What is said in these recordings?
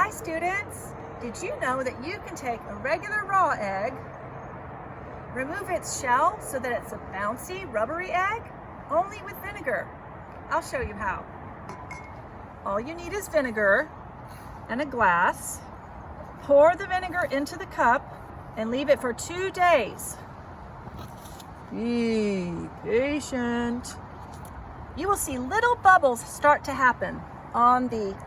Hi students! Did you know that you can take a regular raw egg, remove its shell so that it's a bouncy, rubbery egg, only with vinegar? I'll show you how. All you need is vinegar and a glass. Pour the vinegar into the cup and leave it for 2 days. Be patient. You will see little bubbles start to happen on the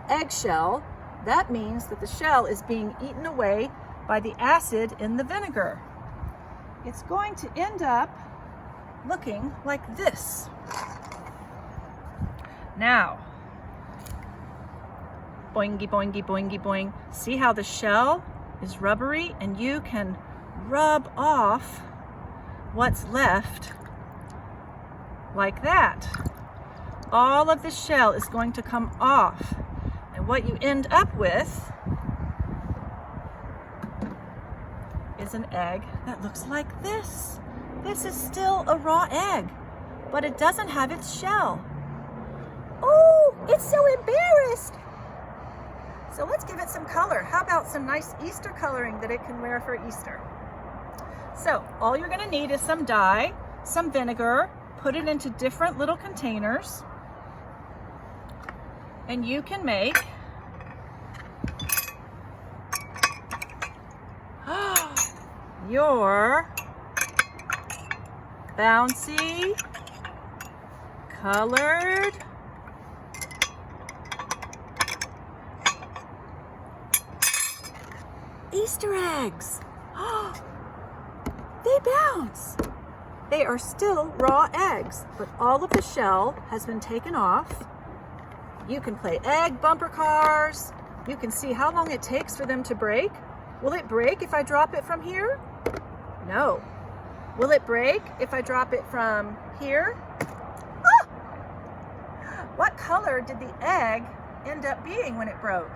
eggshell. That means that the shell is being eaten away by the acid in the vinegar. It's going to end up looking like this. Now, boingy, boingy, boingy, boing. See how the shell is rubbery and you can rub off what's left like that. All of the shell is going to come off. And what you end up with is an egg that looks like this. This is still a raw egg, but it doesn't have its shell. Oh, it's so embarrassed. So let's give it some color. How about some nice Easter coloring that it can wear for Easter? So all you're gonna need is some dye, some vinegar, put it into different little containers, and you can make your bouncy, colored Easter eggs. They bounce. They are still raw eggs, but all of the shell has been taken off. You can play egg bumper cars. You can see how long it takes for them to break. Will it break if I drop it from here? No. Will it break if I drop it from here? Ah! What color did the egg end up being when it broke?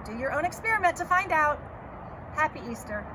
Do your own experiment to find out. Happy Easter.